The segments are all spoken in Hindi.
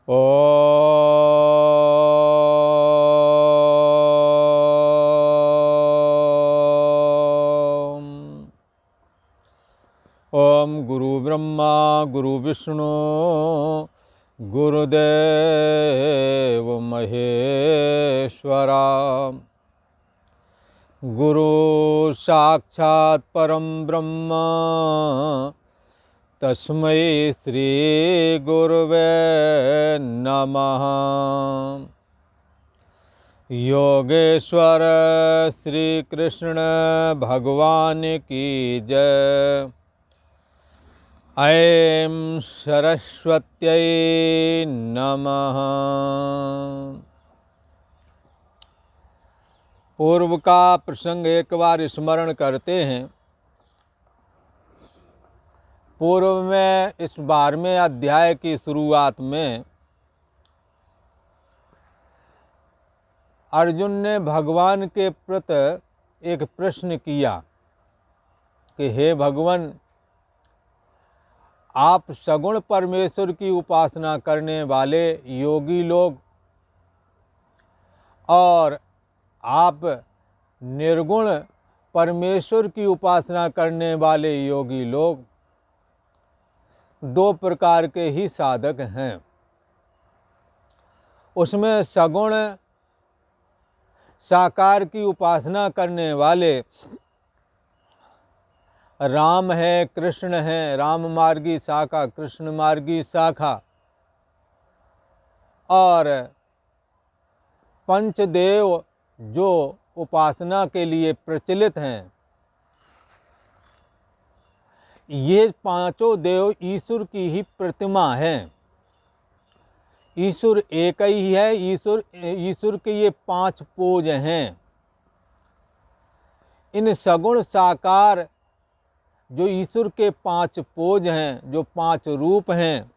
ओम गुरु ब्रह्मा गुरु विष्णु गुरुदेव महेश्वरा। गुरु साक्षात् परम ब्रह्म तस्मै श्री गुरुवे नमः। योगेश्वर श्री कृष्ण भगवान की जय। ऐं सरस्वत्यै नमः। पूर्व का प्रसंग एक बार स्मरण करते हैं। पूर्व में इस 12वें अध्याय की शुरुआत में अर्जुन ने भगवान के प्रति एक प्रश्न किया कि हे भगवान, आप सगुण परमेश्वर की उपासना करने वाले योगी लोग और आप निर्गुण परमेश्वर की उपासना करने वाले योगी लोग दो प्रकार के ही साधक हैं। उसमें सगुण साकार की उपासना करने वाले राम है, कृष्ण है, राम मार्गी शाखा, कृष्ण मार्गी शाखा, और पंचदेव जो उपासना के लिए प्रचलित हैं। ये पांचों देव ईश्वर की ही प्रतिमा हैं। ईश्वर एक ही है। ईश्वर के ये 5 पोज हैं। इन सगुण साकार जो ईश्वर के 5 पोज हैं, जो 5 रूप हैं,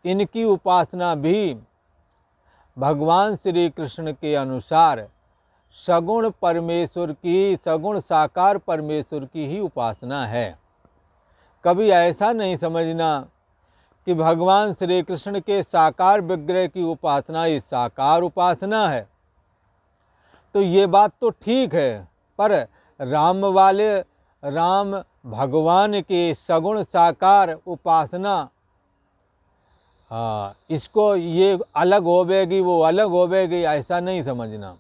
इनकी उपासना भी भगवान श्री कृष्ण के अनुसार सगुण परमेश्वर की, सगुण साकार परमेश्वर की ही उपासना है। कभी ऐसा नहीं समझना कि भगवान श्री कृष्ण के साकार विग्रह की उपासना ही साकार उपासना है। तो ये बात तो ठीक है, पर राम भगवान के सगुण साकार उपासना, इसको ये अलग होवेगी वो अलग होवेगी, ऐसा नहीं समझना।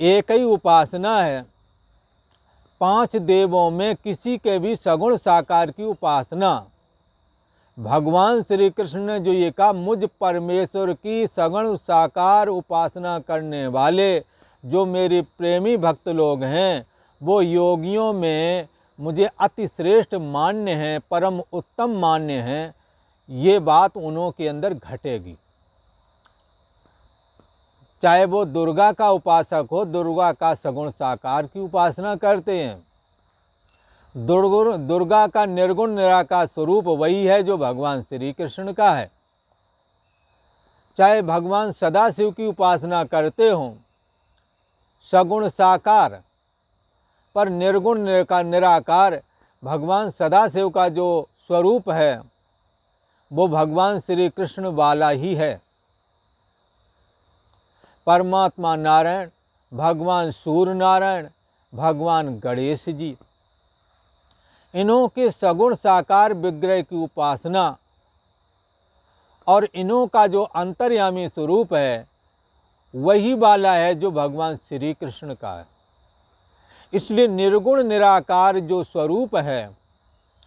एक ही उपासना है। 5 देवों में किसी के भी सगुण साकार की उपासना, भगवान श्री कृष्ण ने जो ये कहा, मुझ परमेश्वर की सगुण साकार उपासना करने वाले जो मेरे प्रेमी भक्त लोग हैं, वो योगियों में मुझे अति श्रेष्ठ मान्य हैं, परम उत्तम मान्य हैं। ये बात उन्हों के अंदर घटेगी। चाहे वो दुर्गा का उपासक हो, दुर्गा का सगुण साकार की उपासना करते हैं। दुर्गा का निर्गुण निराकार स्वरूप वही है जो भगवान श्री कृष्ण का है। चाहे भगवान सदाशिव की उपासना करते हों, सगुण साकार, पर निर्गुण निराकार भगवान सदाशिव का जो स्वरूप है वो भगवान श्री कृष्ण वाला ही है। परमात्मा नारायण, भगवान सूर्य नारायण, भगवान गणेश जी, इन्हों के सगुण साकार विग्रह की उपासना और इन्हों का जो अंतर्यामी स्वरूप है वही वाला है जो भगवान श्री कृष्ण का है। इसलिए निर्गुण निराकार जो स्वरूप है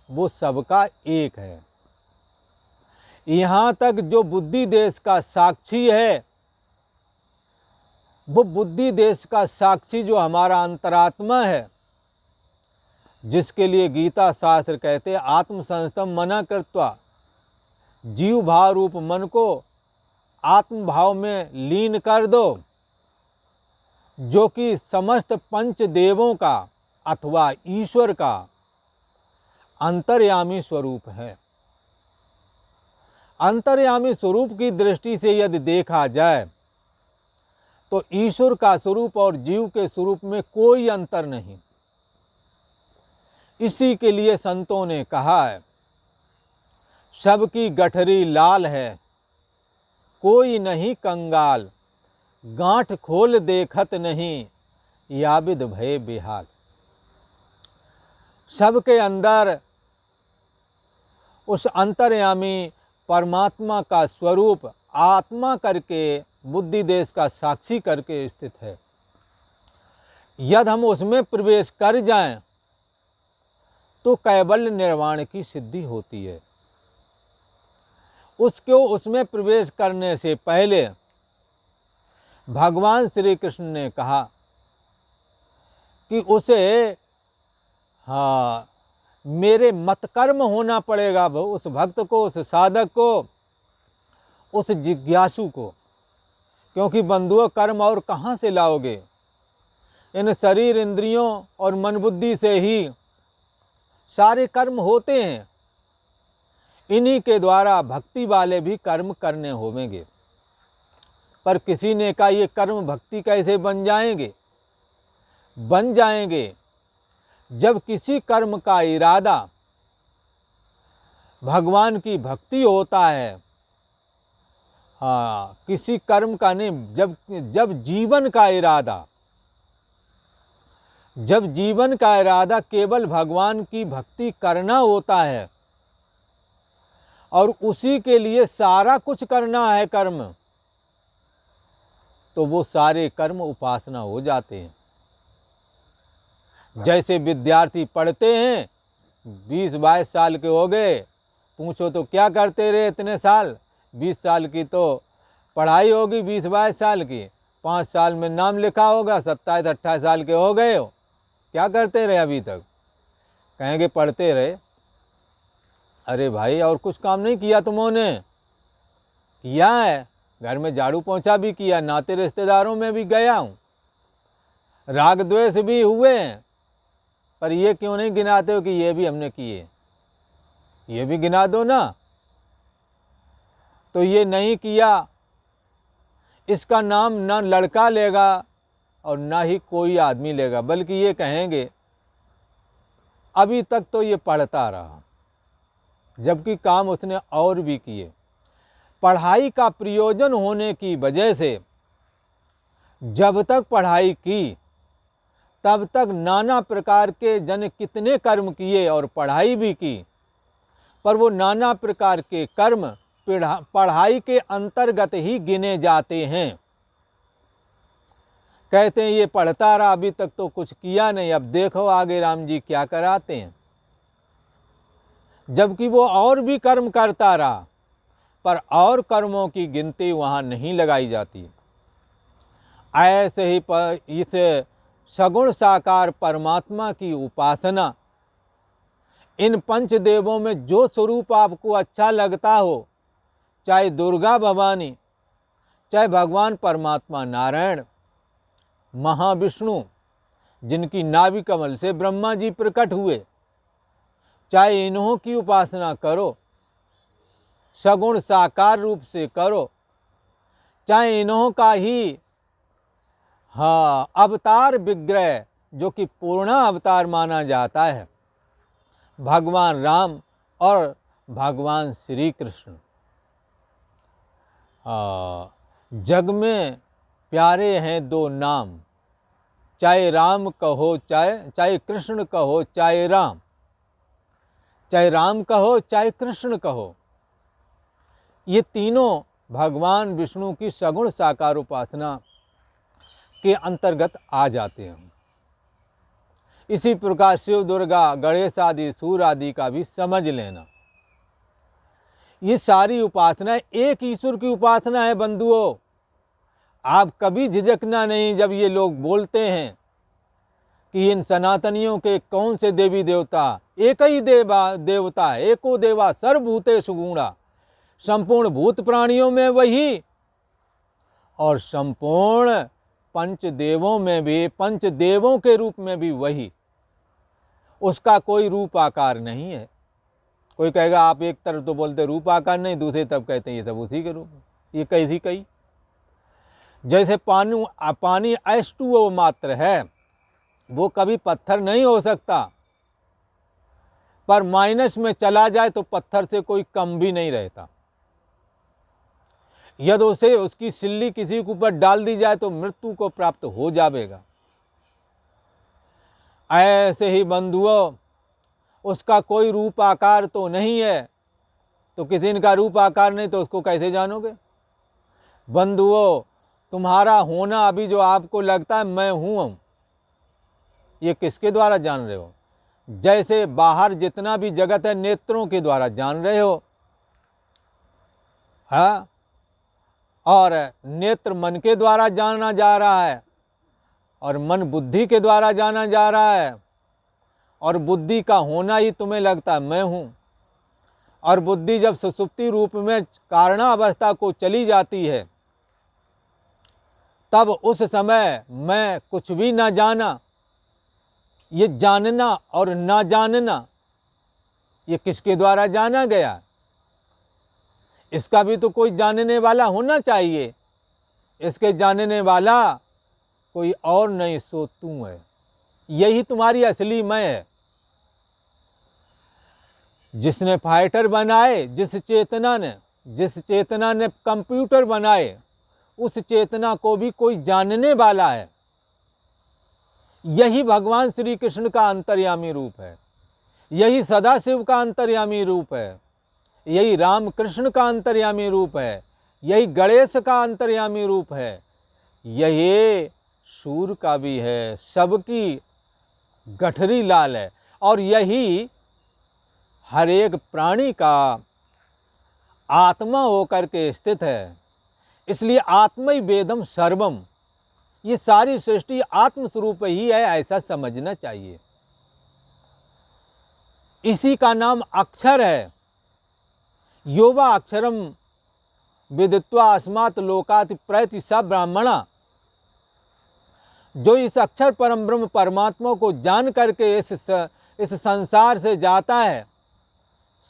वो सबका एक है। यहाँ तक जो बुद्धि देश का साक्षी है, वो बुद्धि देश का साक्षी जो हमारा अंतरात्मा है, जिसके लिए गीता शास्त्र कहते आत्मसंस्थम मना कृत्वा, जीव भाव रूप मन को आत्म भाव में लीन कर दो, जो कि समस्त पंच देवों का अथवा ईश्वर का अंतर्यामी स्वरूप है। अंतर्यामी स्वरूप की दृष्टि से यदि देखा जाए तो ईश्वर का स्वरूप और जीव के स्वरूप में कोई अंतर नहीं। इसी के लिए संतों ने कहा है, सबकी गठरी लाल है कोई नहीं कंगाल, गांठ खोल देखत नहीं, याबिद भय बेहाल। सबके अंदर उस अंतर्यामी परमात्मा का स्वरूप आत्मा करके बुद्धि देश का साक्षी करके स्थित है। यदि हम उसमें प्रवेश कर जाएं तो कैवल्य निर्वाण की सिद्धि होती है। उसमें प्रवेश करने से पहले भगवान श्री कृष्ण ने कहा कि उसे मेरे मतकर्म होना पड़ेगा, उस भक्त को, उस साधक को, उस जिज्ञासु को। क्योंकि बंधुओं, कर्म और कहाँ से लाओगे? इन शरीर, इंद्रियों और मन बुद्धि से ही सारे कर्म होते हैं। इन्हीं के द्वारा भक्ति वाले भी कर्म करने होंगे। पर किसी ने कहा ये कर्म भक्ति कैसे बन जाएंगे? बन जाएंगे जब किसी कर्म का इरादा भगवान की भक्ति होता है। किसी कर्म का नहीं, जब जीवन का इरादा केवल भगवान की भक्ति करना होता है और उसी के लिए सारा कुछ करना है कर्म, तो वो सारे कर्म उपासना हो जाते हैं। जैसे विद्यार्थी पढ़ते हैं, 20-22 साल के हो गए, पूछो तो क्या करते रहे इतने साल? 20 साल की तो पढ़ाई होगी, 20-22 साल की, 5 साल में नाम लिखा होगा, 27-28 साल के हो गए हो, क्या करते रहे अभी तक? कहेंगे पढ़ते रहे। अरे भाई, और कुछ काम नहीं किया तुमने? किया है, घर में झाड़ू पोंछा भी किया, नाते रिश्तेदारों में भी गया हूँ, राग द्वेष भी हुए हैं, पर ये क्यों नहीं गिनाते हो कि ये भी हमने किए? ये भी गिना दो ना। तो ये नहीं किया, इसका नाम ना लड़का लेगा और ना ही कोई आदमी लेगा, बल्कि ये कहेंगे अभी तक तो ये पढ़ता रहा, जबकि काम उसने और भी किए। पढ़ाई का प्रयोजन होने की वजह से जब तक पढ़ाई की तब तक नाना प्रकार के जन कितने कर्म किए और पढ़ाई भी की, पर वो नाना प्रकार के कर्म पढ़ाई के अंतर्गत ही गिने जाते हैं। कहते हैं ये पढ़ता रहा, अभी तक तो कुछ किया नहीं, अब देखो आगे राम जी क्या कराते हैं। जबकि वो और भी कर्म करता रहा, पर और कर्मों की गिनती वहाँ नहीं लगाई जाती। ऐसे ही इस सगुण साकार परमात्मा की उपासना, इन पंचदेवों में जो स्वरूप आपको अच्छा लगता हो, चाहे दुर्गा भवानी, चाहे भगवान परमात्मा नारायण, महाविष्णु जिनकी नाभि कमल से ब्रह्मा जी प्रकट हुए, चाहे इन्हों की उपासना करो, सगुण साकार रूप से करो, चाहे इन्हों का ही अवतार विग्रह जो कि पूर्ण अवतार माना जाता है, भगवान राम और भगवान श्री कृष्ण। जग में प्यारे हैं दो नाम, चाहे राम कहो चाहे कृष्ण कहो, चाहे राम कहो चाहे कृष्ण कहो, ये तीनों भगवान विष्णु की सगुण साकार उपासना के अंतर्गत आ जाते हैं। इसी प्रकार शिव, दुर्गा, गणेश आदि, सूर्य आदि का भी समझ लेना। ये सारी उपासना एक ईश्वर की उपासना है बंधुओं। आप कभी झिझकना नहीं जब ये लोग बोलते हैं कि इन सनातनियों के कौन से देवी देवता, एक ही देवता है, एको देवा सर्वभूतेषु गूढ़ा, संपूर्ण भूत प्राणियों में वही और संपूर्ण पंचदेवों में भी, पंचदेवों के रूप में भी वही, उसका कोई रूप आकार नहीं है। कोई कहेगा आप एक तरफ तो बोलते रूप आकार नहीं, दूसरी तरफ कहते हैं ये सब उसी के रूप में। ये कैसी कही? जैसे पानी H2O मात्र है, वो कभी पत्थर नहीं हो सकता, पर माइनस में चला जाए तो पत्थर से कोई कम भी नहीं रहता। यदि उसे उसकी सिल्ली किसी के ऊपर डाल दी जाए तो मृत्यु को प्राप्त हो जाएगा। ऐसे ही बंधुओं, उसका कोई रूप आकार तो नहीं है, तो किसी का रूप आकार नहीं तो उसको कैसे जानोगे? बंधुओं, तुम्हारा होना अभी जो आपको लगता है मैं हूँ, ये किसके द्वारा जान रहे हो? जैसे बाहर जितना भी जगत है नेत्रों के द्वारा जान रहे हो, हाँ, और नेत्र मन के द्वारा जाना जा रहा है, और मन बुद्धि के द्वारा जाना जा रहा है, और बुद्धि का होना ही तुम्हें लगता है मैं हूँ। और बुद्धि जब सुषुप्ति रूप में कारणावस्था को चली जाती है, तब उस समय मैं कुछ भी ना जाना। ये जानना और ना जानना, ये किसके द्वारा जाना गया? इसका भी तो कोई जानने वाला होना चाहिए। इसके जानने वाला कोई और नहीं सो तू है। यही तुम्हारी असली मैं है। जिसने फाइटर बनाए, जिस चेतना ने कंप्यूटर बनाए, उस चेतना को भी कोई जानने वाला है। यही भगवान श्री कृष्ण का अंतर्यामी रूप है, यही सदाशिव का अंतर्यामी रूप है, यही राम कृष्ण का अंतर्यामी रूप है, यही गणेश का अंतर्यामी रूप है, यही सूर्य का भी है, सबकी गठरी लाल है, और यही हर एक प्राणी का आत्मा होकर के स्थित है। इसलिए आत्मै वेदम सर्वम, ये सारी सृष्टि आत्मस्वरूप ही है, ऐसा समझना चाहिए। इसी का नाम अक्षर है। योवा अक्षरम विदित्वा अस्मात् लोकात् प्रयति स ब्राह्मणा, जो इस अक्षर परम ब्रह्म परमात्मा को जान करके इस संसार से जाता है,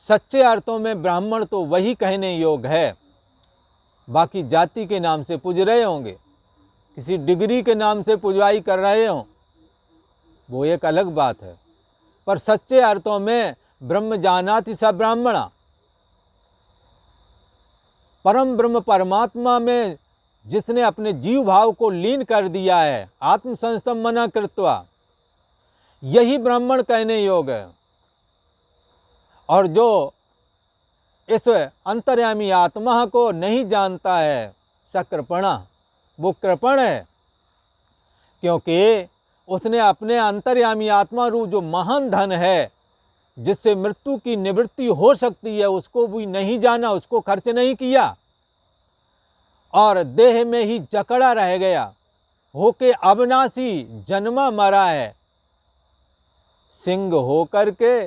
सच्चे अर्थों में ब्राह्मण तो वही कहने योग्य है। बाकी जाति के नाम से पूज रहे होंगे, किसी डिग्री के नाम से पुजवाई कर रहे हों, वो एक अलग बात है, पर सच्चे अर्थों में ब्रह्म जानाति स ब्राह्मणा, परम ब्रह्म परमात्मा में जिसने अपने जीव भाव को लीन कर दिया है, आत्म संस्तम मना कृत्वा, यही ब्राह्मण कहने योग्य है। और जो इस अंतर्यामी आत्मा को नहीं जानता है, सकृपणा, वो कृपण है, क्योंकि उसने अपने अंतर्यामी आत्मा रूप जो महान धन है, जिससे मृत्यु की निवृत्ति हो सकती है, उसको भी नहीं जाना, उसको खर्च नहीं किया, और देह में ही जकड़ा रह गया, होके अविनाशी जन्मा मरा है, सिंह होकर के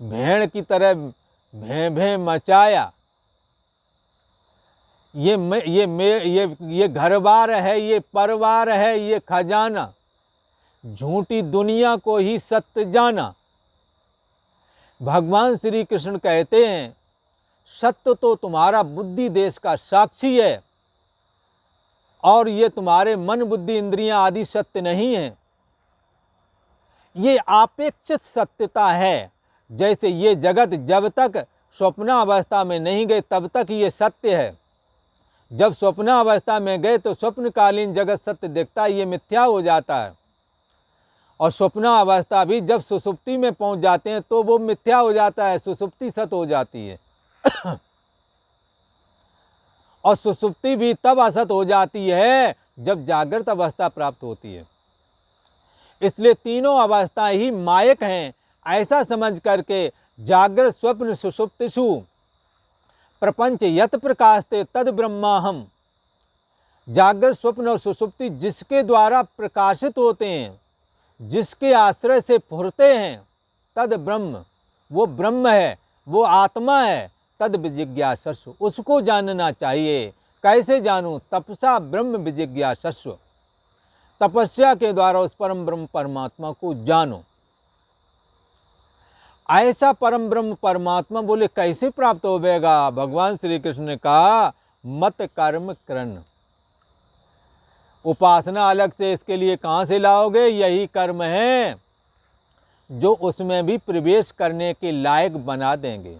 भेड़ की तरह भें भें मचाया। ये घरबार है, ये परिवार है, ये खजाना, झूठी दुनिया को ही सत्य जाना। भगवान श्री कृष्ण कहते हैं, सत्य तो तुम्हारा बुद्धि देश का साक्षी है, और ये तुम्हारे मन बुद्धि इंद्रियां आदि सत्य नहीं है। ये आपेक्षित सत्यता है। जैसे ये जगत जब तक स्वप्नावस्था में नहीं गए तब तक ये सत्य है। जब स्वप्नावस्था में गए तो स्वप्नकालीन जगत सत्य दिखता है, ये मिथ्या हो जाता है। और स्वप्नावस्था भी जब सुषुप्ति में पहुंच जाते हैं तो वो मिथ्या हो जाता है, सुषुप्ति सत्य हो जाती है। और सुषुप्ति भी तब असत हो जाती है जब जागृत अवस्था प्राप्त होती है। इसलिए तीनों अवस्थाएं ही मायक हैं, ऐसा समझ करके जागृत स्वप्न सुषुप्तिषु प्रपंच यत प्रकाशते तद ब्रह्माहम, जागृत स्वप्न और सुषुप्ति जिसके द्वारा प्रकाशित होते हैं, जिसके आश्रय से फुरते हैं, तद ब्रह्म, वो ब्रह्म है, वो आत्मा है। तद विजिज्ञासस्व, उसको जानना चाहिए। कैसे जानूं? तपसा ब्रह्म विजिज्ञासस्व, तपस्या के द्वारा उस परम ब्रह्म परमात्मा को जानो। ऐसा परम ब्रह्म परमात्मा बोले कैसे प्राप्त होगा? भगवान श्री कृष्ण ने कहा, मत कर्म करन। उपासना अलग से इसके लिए कहाँ से लाओगे? यही कर्म है जो उसमें भी प्रवेश करने के लायक बना देंगे।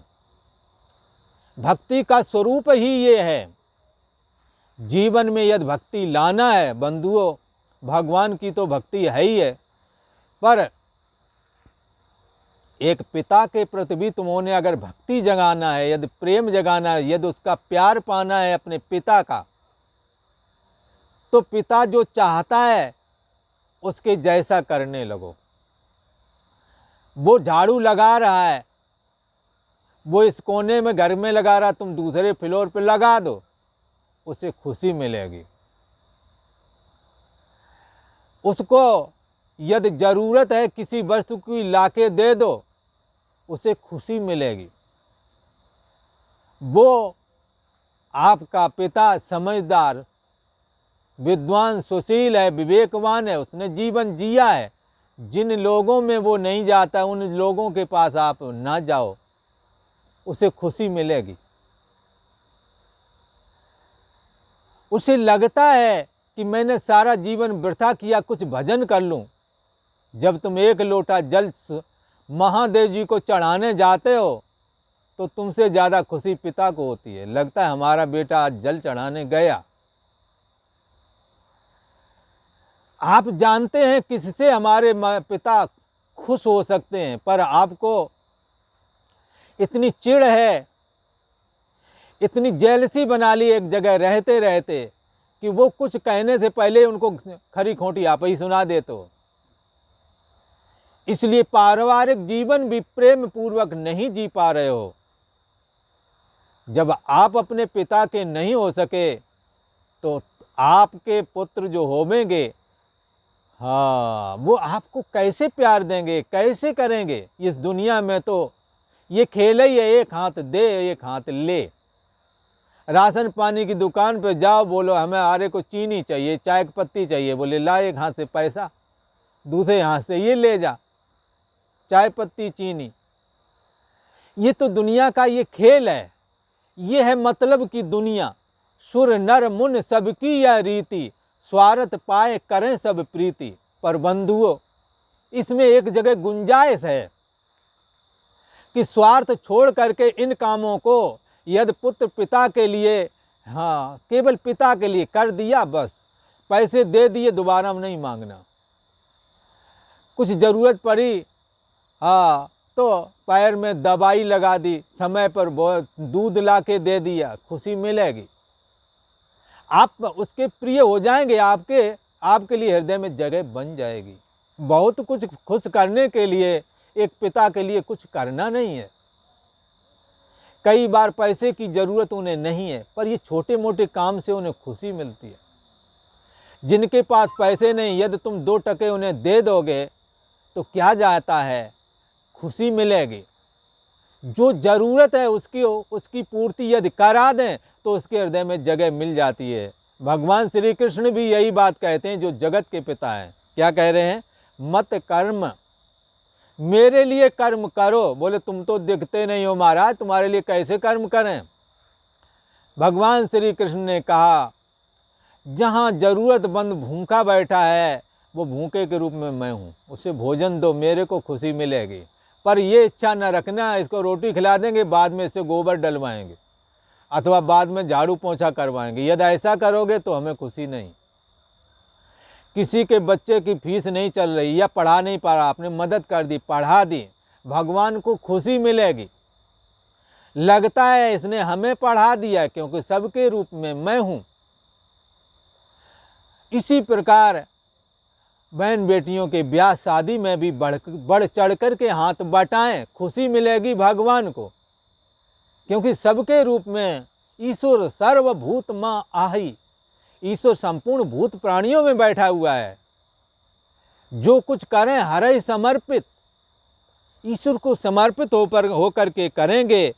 भक्ति का स्वरूप ही ये है। जीवन में यदि भक्ति लाना है बंधुओं, भगवान की तो भक्ति है ही है, पर एक पिता के प्रति भी तुमने अगर भक्ति जगाना है, यदि प्रेम जगाना है, यदि उसका प्यार पाना है अपने पिता का, तो पिता जो चाहता है उसके जैसा करने लगो। वो झाड़ू लगा रहा है, वो इस कोने में घर में लगा रहा, तुम दूसरे फ्लोर पे लगा दो, उसे खुशी मिलेगी। उसको यदि जरूरत है किसी वस्तु की लाके दे दो, उसे खुशी मिलेगी। वो आपका पिता समझदार, विद्वान, सुशील है, विवेकवान है, उसने जीवन जिया है। जिन लोगों में वो नहीं जाता उन लोगों के पास आप ना जाओ, उसे खुशी मिलेगी। उसे लगता है कि मैंने सारा जीवन वृथा किया, कुछ भजन कर लूं। जब तुम एक लोटा जल महादेव जी को चढ़ाने जाते हो तो तुमसे ज़्यादा खुशी पिता को होती है। लगता है हमारा बेटा आज जल चढ़ाने गया। आप जानते हैं किससे हमारे पिता खुश हो सकते हैं, पर आपको इतनी चिढ़ है, इतनी जेलसी बना ली एक जगह रहते रहते कि वो कुछ कहने से पहले उनको खरी खोटी आप ही सुना देते हो। इसलिए पारिवारिक जीवन भी प्रेम पूर्वक नहीं जी पा रहे हो। जब आप अपने पिता के नहीं हो सके तो आपके पुत्र जो होवेंगे, हाँ, वो आपको कैसे प्यार देंगे, कैसे करेंगे। इस दुनिया में तो ये खेल ही है, एक हाथ दे एक हाथ ले। राशन पानी की दुकान पे जाओ, बोलो हमें आरे को चीनी चाहिए, चाय की पत्ती चाहिए, बोले ला एक हाथ से पैसा, दूसरे हाथ से ये ले जा, चाय पत्ती चीनी। ये तो दुनिया का ये खेल है। ये है मतलब की दुनिया। सुर नर मुन सबकी यह रीति, स्वार्थ पाए करें सब प्रीति। पर बंधुओं, इसमें एक जगह गुंजाइश है कि स्वार्थ छोड़ करके इन कामों को यदि पुत्र पिता के लिए, हाँ, केवल पिता के लिए कर दिया, बस पैसे दे दिए, दोबारा नहीं मांगना। कुछ ज़रूरत पड़ी, हाँ, तो पैर में दवाई लगा दी, समय पर दूध ला के दे दिया, खुशी मिलेगी। आप उसके प्रिय हो जाएंगे, आपके लिए हृदय में जगह बन जाएगी। बहुत कुछ खुश करने के लिए एक पिता के लिए कुछ करना नहीं है। कई बार पैसे की ज़रूरत उन्हें नहीं है, पर ये छोटे मोटे काम से उन्हें खुशी मिलती है। जिनके पास पैसे नहीं, यदि तुम 2 टके उन्हें दे दोगे तो क्या जाता है, खुशी मिलेगी। जो ज़रूरत है उसकी पूर्ति यदि करा दें तो उसके हृदय में जगह मिल जाती है। भगवान श्री कृष्ण भी यही बात कहते हैं, जो जगत के पिता हैं। क्या कह रहे हैं? मत कर्म, मेरे लिए कर्म करो। बोले तुम तो दिखते नहीं हो महाराज, तुम्हारे लिए कैसे कर्म करें। भगवान श्री कृष्ण ने कहा, जहाँ ज़रूरतमंद भूखा बैठा है वो भूखे के रूप में मैं हूँ, उसे भोजन दो, मेरे को खुशी मिलेगी। पर ये इच्छा न रखना इसको रोटी खिला देंगे, बाद में इससे गोबर डलवाएंगे अथवा बाद में झाड़ू पोंछा करवाएंगे। यदि ऐसा करोगे तो हमें खुशी नहीं। किसी के बच्चे की फीस नहीं चल रही या पढ़ा नहीं पा रहा, आपने मदद कर दी, पढ़ा दी, भगवान को खुशी मिलेगी। लगता है इसने हमें पढ़ा दिया क्योंकि सबके रूप में मैं हूँ। इसी प्रकार बहन बेटियों के ब्याह शादी में भी बढ़ चढ़ कर के हाथ बटाएं, खुशी मिलेगी भगवान को। क्योंकि सबके रूप में ईश्वर सर्वभूत माँ आही, ईश्वर संपूर्ण भूत प्राणियों में बैठा हुआ है। जो कुछ करें हरै समर्पित, ईश्वर को समर्पित होकर के करेंगे,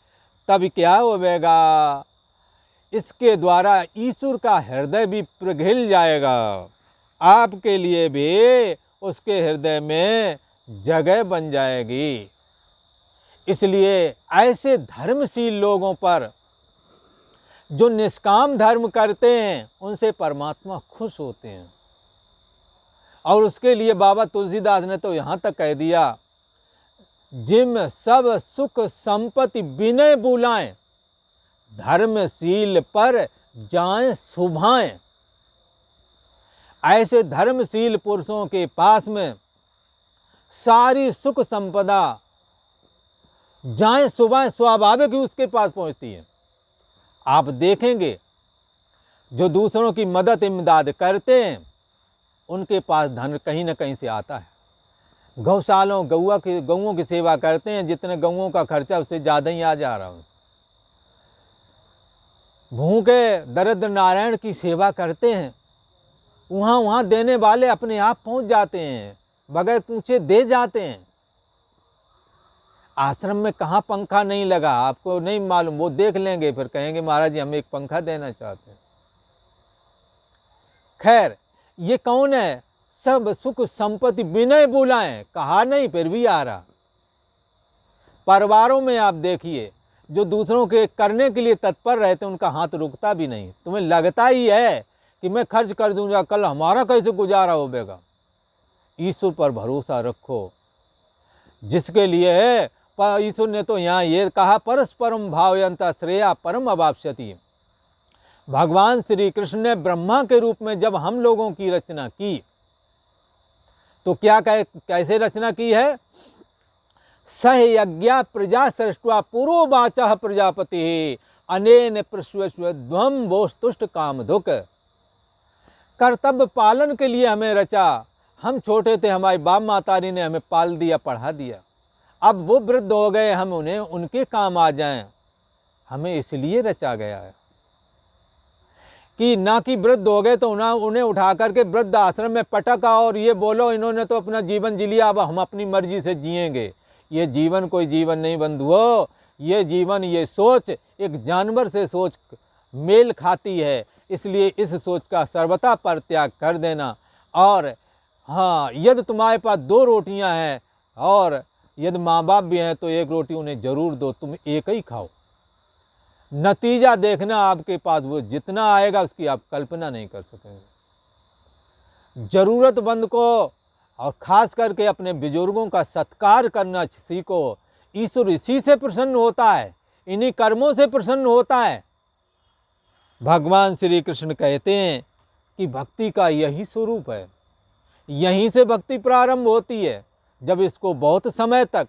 तब क्या होगा, इसके द्वारा ईश्वर का हृदय भी पिघल जाएगा। आपके लिए भी उसके हृदय में जगह बन जाएगी। इसलिए ऐसे धर्मशील लोगों पर, जो निष्काम धर्म करते हैं, उनसे परमात्मा खुश होते हैं। और उसके लिए बाबा तुलसीदास ने तो यहाँ तक कह दिया, जिम सब सुख संपत्ति विनय बुलाएं, धर्मशील पर जाएं सुभाएं। ऐसे धर्मशील पुरुषों के पास में सारी सुख संपदा जाएं सुभाएं स्वाभाविक ही उसके पास पहुंचती है। आप देखेंगे जो दूसरों की मदद इमदाद करते हैं उनके पास धन कहीं ना कहीं से आता है। गौशालों गौओं की सेवा करते हैं, जितने गौओं का खर्चा उससे ज़्यादा ही आ जा रहा है उनसे। भूखे दरिद्र नारायण की सेवा करते हैं, वहाँ देने वाले अपने आप पहुँच जाते हैं, बगैर पूछे दे जाते हैं। आश्रम में कहाँ पंखा नहीं लगा आपको नहीं मालूम, वो देख लेंगे फिर कहेंगे महाराज जी हम एक पंखा देना चाहते हैं। खैर ये कौन है? सब सुख संपत्ति विनय बुलाएं, कहा नहीं फिर भी आ रहा। परिवारों में आप देखिए जो दूसरों के करने के लिए तत्पर रहते उनका हाथ रुकता भी नहीं। तुम्हें लगता ही है कि मैं खर्च कर दूंगा, कल हमारा कैसे गुजारा होगा। ईश्वर पर भरोसा रखो। जिसके लिए है ईश्वर ने तो यहाँ ये कहा परस्परम भावयंता श्रेया परम अवाप्स्यति। भगवान श्री कृष्ण ने ब्रह्मा के रूप में जब हम लोगों की रचना की तो क्या कैसे रचना की है? सह यज्ञा प्रजा सृष्ट्वा पूर्ववाचः प्रजापति अनेन प्रश्वस्वध्वम वोस्तुष्ट कामधुक। कर्तव्य पालन के लिए हमें रचा। हम छोटे थे, हमारी बाप मातारी ने हमें पाल दिया, पढ़ा दिया। अब वो वृद्ध हो गए, हम उन्हें उनके काम आ जाएं। हमें इसलिए रचा गया है कि ना कि वृद्ध हो गए तो उन्हें उठा करके वृद्ध आश्रम में पटका और ये बोलो इन्होंने तो अपना जीवन जी लिया, अब हम अपनी मर्जी से जिएंगे। ये जीवन कोई जीवन नहीं बंधुओं। ये जीवन, ये सोच एक जानवर से सोच मेल खाती है। इसलिए इस सोच का सर्वथा परित्याग कर देना। और हाँ, यदि तुम्हारे पास 2 रोटियां हैं और यदि माँ बाप भी हैं तो 1 रोटी उन्हें जरूर दो, तुम एक ही खाओ। नतीजा देखना आपके पास वो जितना आएगा उसकी आप कल्पना नहीं कर सकेंगे। जरूरतमंद को और खास करके अपने बुजुर्गों का सत्कार करना सीखो। ईश्वर इसी से प्रसन्न होता है, इन्हीं कर्मों से प्रसन्न होता है। भगवान श्री कृष्ण कहते हैं कि भक्ति का यही स्वरूप है। यहीं से भक्ति प्रारंभ होती है। जब इसको बहुत समय तक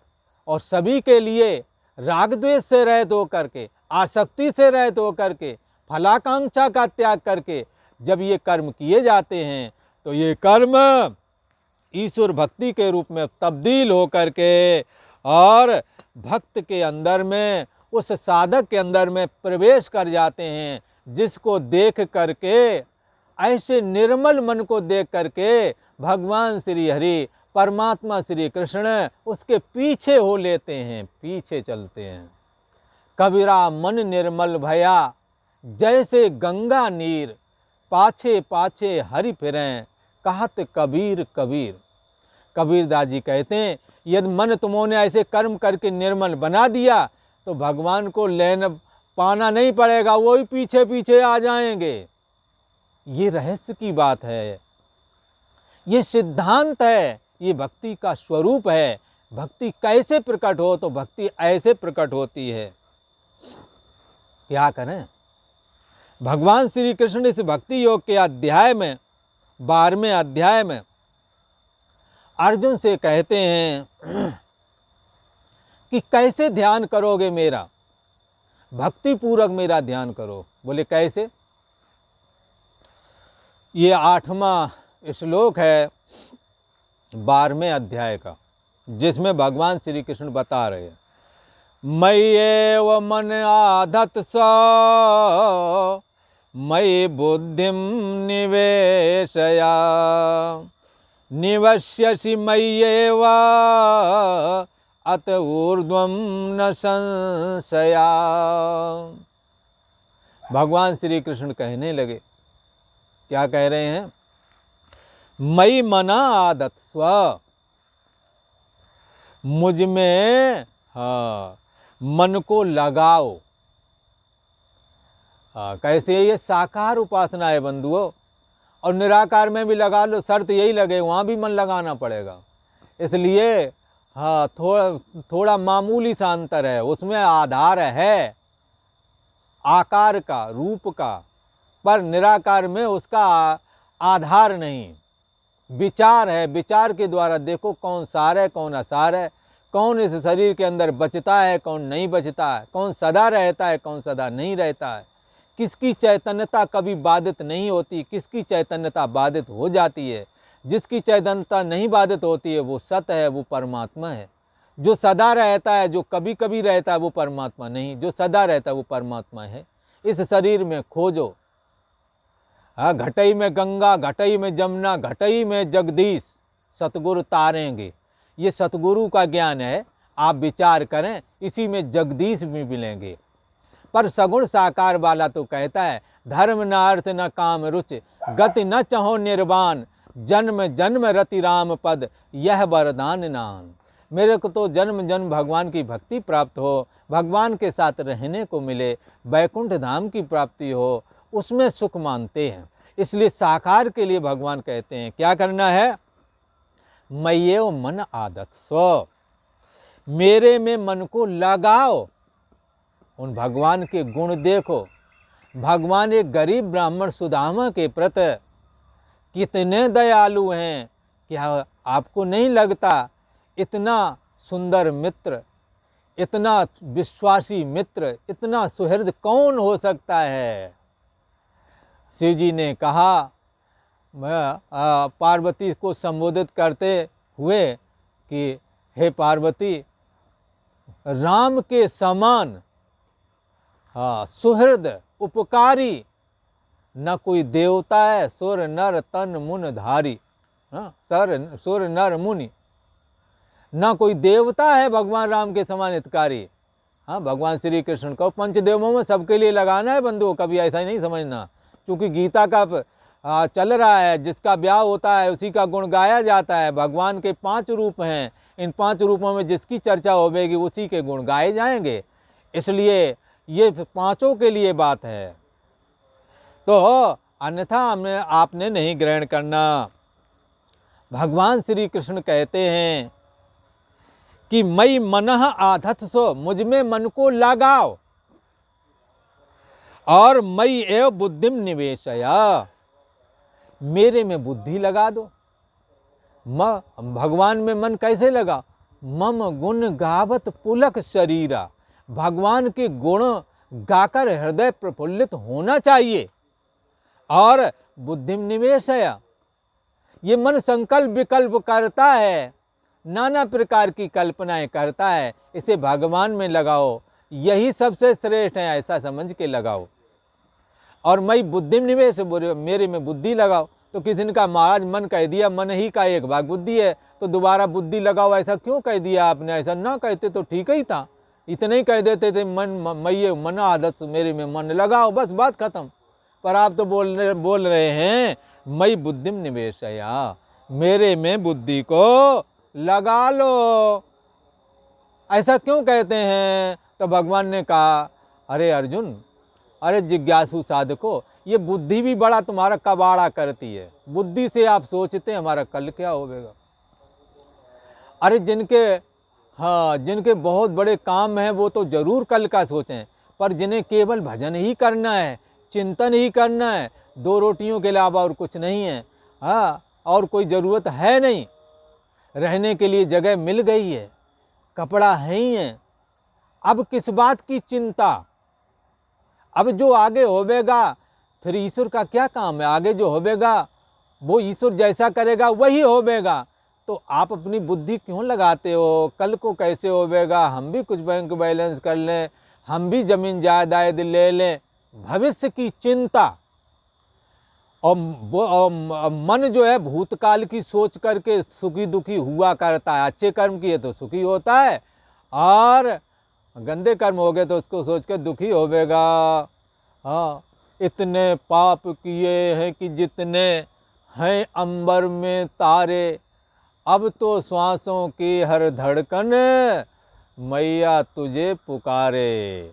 और सभी के लिए राग द्वेष से रहित होकर के, आसक्ति से रहित होकर के, फलाकांक्षा का त्याग करके जब ये कर्म किए जाते हैं तो ये कर्म ईश्वर भक्ति के रूप में तब्दील होकर के और भक्त के अंदर में, उस साधक के अंदर में प्रवेश कर जाते हैं, जिसको देख करके, ऐसे निर्मल मन को देख करके भगवान श्री हरि परमात्मा श्री कृष्ण उसके पीछे हो लेते हैं, पीछे चलते हैं। कबीरा मन निर्मल भया जैसे गंगा नीर, पाछे पाछे हरि फिरें कहत कबीर कबीर। कबीरदास जी कहते हैं यदि मन तुमने ऐसे कर्म करके निर्मल बना दिया तो भगवान को लेना पाना नहीं पड़ेगा, वो ही पीछे पीछे आ जाएंगे। ये रहस्य की बात है, ये सिद्धांत है, ये भक्ति का स्वरूप है। भक्ति कैसे प्रकट हो? तो भक्ति ऐसे प्रकट होती है। क्या करें? भगवान श्री कृष्ण इस भक्ति योग के अध्याय में 12वें अध्याय में अर्जुन से कहते हैं कि कैसे ध्यान करोगे मेरा, भक्ति पूर्वक मेरा ध्यान करो। बोले कैसे? ये 8वां श्लोक है 12वें अध्याय का, जिसमें भगवान श्री कृष्ण बता रहे हैं मय्येव मन आधत स मयि बुद्धिम निवेशया निवश्यसि मय्येव अत ऊर्ध्वं न संशया। भगवान श्री कृष्ण कहने लगे, क्या कह रहे हैं? मयि मना आदत स्व, मुझ में मन को लगाओ। कैसे? ये साकार उपासना है बंधुओं, और निराकार में भी लगा लो, शर्त यही लगे, वहाँ भी मन लगाना पड़ेगा। इसलिए थोड़ा मामूली सा अंतर है, उसमें आधार है आकार का, रूप का, पर निराकार में उसका आधार नहीं। विचार है, विचार के द्वारा देखो कौन सार है कौन असार है, कौन इस शरीर के अंदर बचता है कौन नहीं बचता है, कौन सदा रहता है कौन सदा नहीं रहता है, किसकी चैतन्यता कभी बाधित नहीं होती, किसकी चैतन्यता बाधित हो जाती है। जिसकी चैतन्यता नहीं बाधित होती है वो सत है, वो परमात्मा है। जो सदा रहता है, जो कभी कभी रहता है वो परमात्मा नहीं, जो सदा रहता है वो परमात्मा है। इस शरीर में खोजो। हाँ, घटई में गंगा, घटई में जमुना, घटई में जगदीश, सतगुरु तारेंगे। ये सतगुरु का ज्ञान है, आप विचार करें, इसी में जगदीश भी मिलेंगे। पर सगुण साकार वाला तो कहता है धर्म न अर्थ न काम रुच, गति न चहो निर्वाण, जन्म जन्म रति राम पद, यह वरदान नाम। मेरे को तो जन्म जन्म भगवान की भक्ति प्राप्त हो, भगवान के साथ रहने को मिले, वैकुंठ धाम की प्राप्ति हो, उसमें सुख मानते हैं। इसलिए साकार के लिए भगवान कहते हैं क्या करना है, मय्येव मन आदत सो, मेरे में मन को लगाओ। उन भगवान के गुण देखो। भगवान एक गरीब ब्राह्मण सुदामा के प्रति कितने दयालु हैं, क्या आपको नहीं लगता? इतना सुंदर मित्र, इतना विश्वासी मित्र, इतना सुहृद कौन हो सकता है? शिव जी ने कहा पार्वती को संबोधित करते हुए कि हे पार्वती, राम के समान सुहृद उपकारी न कोई देवता है, सुर नर तन मुन धारी। सुर नर मुनि, न कोई देवता है भगवान राम के समान हितकारी। हाँ, भगवान श्री कृष्ण को पंचदेवों में सबके लिए लगाना है बंधु, कभी ऐसा ही नहीं समझना। क्योंकि गीता का चल रहा है, जिसका ब्याह होता है उसी का गुण गाया जाता है। भगवान के 5 रूप हैं, इन 5 रूपों में जिसकी चर्चा होगी उसी के गुण गाए जाएंगे। इसलिए ये 5 के लिए बात है, तो अन्यथा हमें आपने नहीं ग्रहण करना। भगवान श्री कृष्ण कहते हैं कि मई मनः आधत सो, मुझ में मन को लगाओ, और मई एव बुद्धिम निवेशया, मेरे में बुद्धि लगा दो। भगवान में मन कैसे लगा? मम गुण गावत पुलक शरीरा, भगवान के गुण गाकर हृदय प्रफुल्लित होना चाहिए। और बुद्धिम निवेशया, ये मन संकल्प विकल्प करता है, नाना प्रकार की कल्पनाएं करता है, इसे भगवान में लगाओ, यही सबसे श्रेष्ठ है, ऐसा समझ के लगाओ। और मैं बुद्धि निवेश, मेरे में बुद्धि लगाओ। तो किसी ने कहा महाराज मन कह दिया, मन ही का एक भाग बुद्धि है, तो दोबारा बुद्धि लगाओ, ऐसा क्यों कह दिया आपने? ऐसा ना कहते तो ठीक ही था, इतने ही कह देते थे मैं मन आदत मेरे में मन लगाओ, बस बात खत्म। पर आप तो बोल रहे हैं मैं बुद्धिम निवेशया, मेरे में बुद्धि को लगा लो। ऐसा क्यों कहते हैं? तो भगवान ने कहा अरे अर्जुन, अरे जिज्ञासु साधको, ये बुद्धि भी बड़ा तुम्हारा कबाड़ा करती है। बुद्धि से आप सोचते हैं हमारा कल क्या होगा। अरे जिनके बहुत बड़े काम हैं वो तो जरूर कल का सोचें, पर जिन्हें केवल भजन ही करना है, चिंतन ही करना है, 2 रोटियों के अलावा और कुछ नहीं है, और कोई ज़रूरत है नहीं, रहने के लिए जगह मिल गई है, कपड़ा है ही है, अब किस बात की चिंता? अब जो आगे होवेगा फिर ईश्वर का क्या काम है? आगे जो होवेगा वो ईश्वर जैसा करेगा वही होवेगा। तो आप अपनी बुद्धि क्यों लगाते हो? कल को कैसे होवेगा, हम भी कुछ बैंक बैलेंस कर लें, हम भी जमीन जायदाद ले लें, भविष्य की चिंता। और मन जो है भूतकाल की सोच करके सुखी दुखी हुआ करता है। अच्छे कर्म किए तो सुखी होता है, और गंदे कर्म हो गए तो उसको सोच के दुखी होवेगा। हाँ, इतने पाप किए हैं कि जितने हैं अंबर में तारे, अब तो श्वासों की हर धड़कन मैया तुझे पुकारे।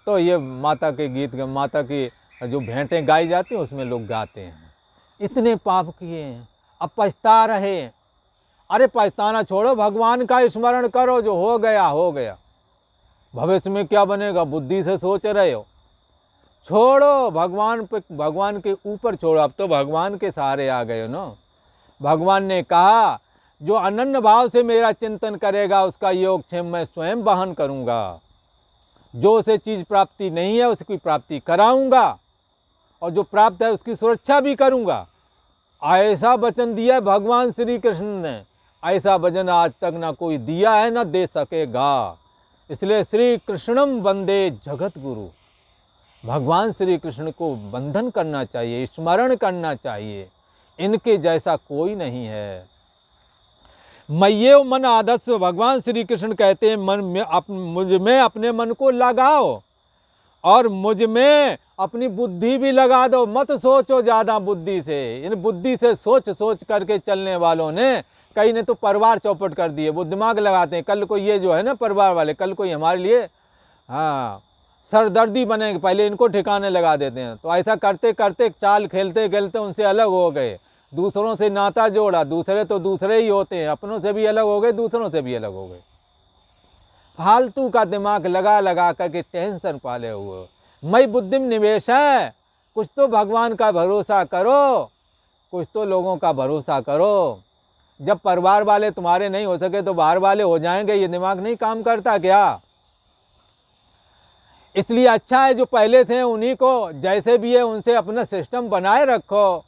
तो ये माता के गीत, माता की जो भेंटें गाई जाती हैं उसमें लोग गाते हैं, इतने पाप किए हैं अब पछता रहे। अरे पछताना छोड़ो, भगवान का स्मरण करो, जो हो गया हो गया। भविष्य में क्या बनेगा, बुद्धि से सोच रहे हो। छोड़ो, भगवान पे, भगवान के ऊपर छोड़ो। अब तो भगवान के सहारे आ गए हो ना। भगवान ने कहा जो अनन्य भाव से मेरा चिंतन करेगा उसका योगक्षेम मैं स्वयं वहन करूँगा। जो उसे चीज़ प्राप्ति नहीं है उसकी प्राप्ति कराऊँगा, और जो प्राप्त है उसकी सुरक्षा भी करूँगा। ऐसा वचन दिया भगवान श्री कृष्ण ने। ऐसा वचन आज तक ना कोई दिया है ना दे सकेगा। इसलिए श्री कृष्णम वंदे जगत गुरु। भगवान श्री कृष्ण को बंधन करना चाहिए, स्मरण करना चाहिए। इनके जैसा कोई नहीं है। मय्येव मन आदस्य, भगवान श्री कृष्ण कहते हैं मन में मुझ में अपने मन को लगाओ और मुझ में अपनी बुद्धि भी लगा दो। मत सोचो ज़्यादा बुद्धि से। इन बुद्धि से सोच सोच करके चलने वालों ने कई ने तो परिवार चौपट कर दिए। वो दिमाग लगाते हैं कल को ये जो है ना परिवार वाले, कल को हमारे लिए हाँ सरदर्दी बनेंगे, पहले इनको ठिकाने लगा देते हैं। तो ऐसा करते करते चाल खेलते खेलते उनसे अलग हो गए। दूसरों से नाता जोड़ा, दूसरे तो दूसरे ही होते हैं, अपनों से भी अलग हो गए, दूसरों से भी अलग हो गए। फालतू का दिमाग लगा लगा करके टेंशन पाले हुए। मई बुद्धि में निवेश है। कुछ तो भगवान का भरोसा करो, कुछ तो लोगों का भरोसा करो। जब परिवार वाले तुम्हारे नहीं हो सके तो बाहर वाले हो जाएंगे। ये दिमाग नहीं काम करता क्या? इसलिए अच्छा है जो पहले थे उन्हीं को जैसे भी है उनसे अपना सिस्टम बनाए रखो।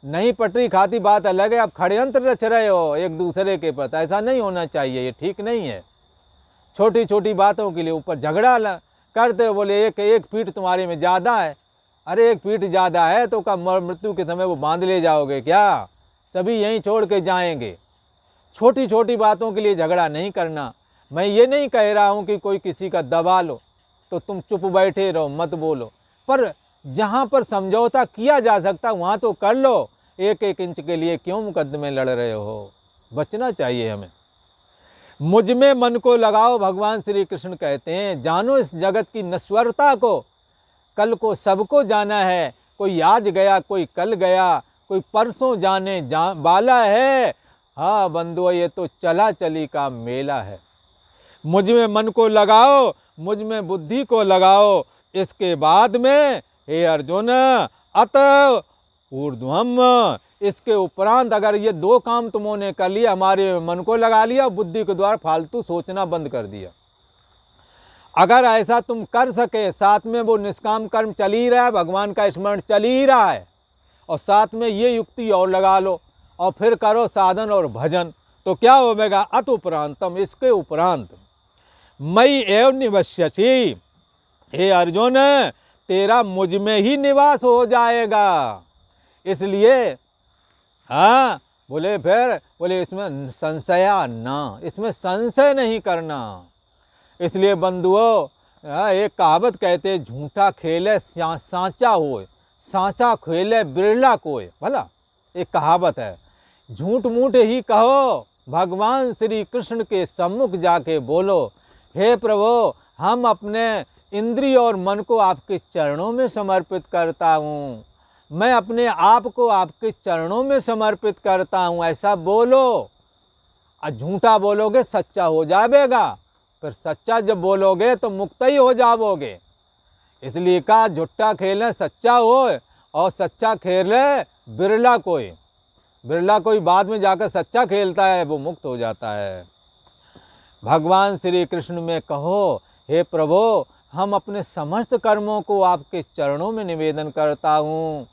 नहीं पटरी खाती बात अलग है, आप षड्यंत्र रच रहे हो एक दूसरे के प्रति। ऐसा नहीं होना चाहिए, ये ठीक नहीं है। छोटी छोटी बातों के लिए ऊपर झगड़ा करते हो। बोले एक फीट तुम्हारे में ज़्यादा है। अरे एक फीट ज़्यादा है तो कब मृत्यु के समय वो बांध ले जाओगे क्या? सभी यहीं छोड़ के जाएंगे। छोटी छोटी बातों के लिए झगड़ा नहीं करना। मैं ये नहीं कह रहा हूँ कि कोई किसी का दबा लो तो तुम चुप बैठे रहो, मत बोलो। पर जहाँ पर समझौता किया जा सकता वहाँ तो कर लो। एक एक इंच के लिए क्यों मुकदमे लड़ रहे हो? बचना चाहिए हमें। मुझ में मन को लगाओ, भगवान श्री कृष्ण कहते हैं। जानो इस जगत की नश्वरता को। कल को सबको जाना है। कोई आज गया, कोई कल गया, कोई परसों जाने वाला है। हाँ बंधुओं, ये तो चला चली का मेला है। मुझ में मन को लगाओ, मुझ में बुद्धि को लगाओ। इसके बाद में हे अर्जुन अत ऊर्ध्वम, इसके उपरांत अगर ये दो काम तुमने कर लिया, हमारे मन को लगा लिया, बुद्धि के द्वारा फालतू सोचना बंद कर दिया, अगर ऐसा तुम कर सके, साथ में वो निष्काम कर्म चल ही रहा है, भगवान का स्मरण चल ही रहा है, और साथ में ये युक्ति और लगा लो और फिर करो साधन और भजन, तो क्या होगा? अत उपरांतम, इसके उपरांत मई एव निवश्यसि, हे अर्जुन तेरा मुझ में ही निवास हो जाएगा। इसलिए हाँ बोले, फिर बोले इसमें संशया ना, इसमें संशय नहीं करना। इसलिए बंधुओं एक कहावत कहते, झूठा खेले सांचा होए, सांचा खेले बिरला कोय। भला एक कहावत है। झूठ मूठ ही कहो, भगवान श्री कृष्ण के सम्मुख जाके बोलो, हे प्रभु हम अपने इंद्रिय और मन को आपके चरणों में समर्पित करता हूँ, मैं अपने आप को आपके चरणों में समर्पित करता हूँ, ऐसा बोलो। और झूठा बोलोगे सच्चा हो जाएगा, फिर सच्चा जब बोलोगे तो मुक्त ही हो जाओगे। इसलिए कहा झूठा खेले सच्चा हो, और सच्चा खेले बिरला कोई। बिरला कोई बाद में जाकर सच्चा खेलता है, वो मुक्त हो जाता है। भगवान श्री कृष्ण में कहो, हे प्रभु हम अपने समस्त कर्मों को आपके चरणों में निवेदन करता हूँ,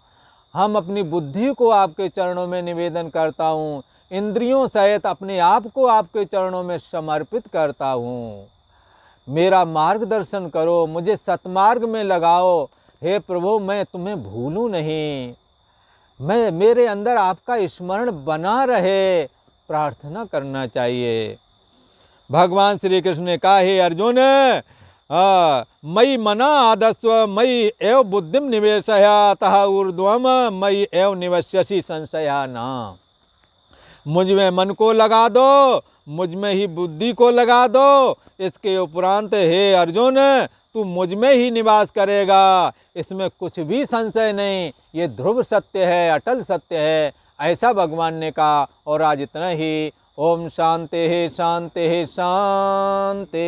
हम अपनी बुद्धि को आपके चरणों में निवेदन करता हूँ, इंद्रियों सहित अपने आप को आपके चरणों में समर्पित करता हूँ। मेरा मार्गदर्शन करो, मुझे सतमार्ग में लगाओ। हे प्रभु मैं तुम्हें भूलूं नहीं, मैं मेरे अंदर आपका स्मरण बना रहे, प्रार्थना करना चाहिए। भगवान श्री कृष्ण ने कहा, हे अर्जुन मयि मना आदस्व मयि एव बुद्धिम निवेशया अतः ऊर्ध्वम मयि एव निवश्यसि संशया न। मुझ में मन को लगा दो, मुझ में ही बुद्धि को लगा दो। इसके उपरांत हे अर्जुन तू मुझ में ही निवास करेगा, इसमें कुछ भी संशय नहीं। ये ध्रुव सत्य है, अटल सत्य है, ऐसा भगवान ने कहा। और आज इतना ही। ओम शांति शांति शांति।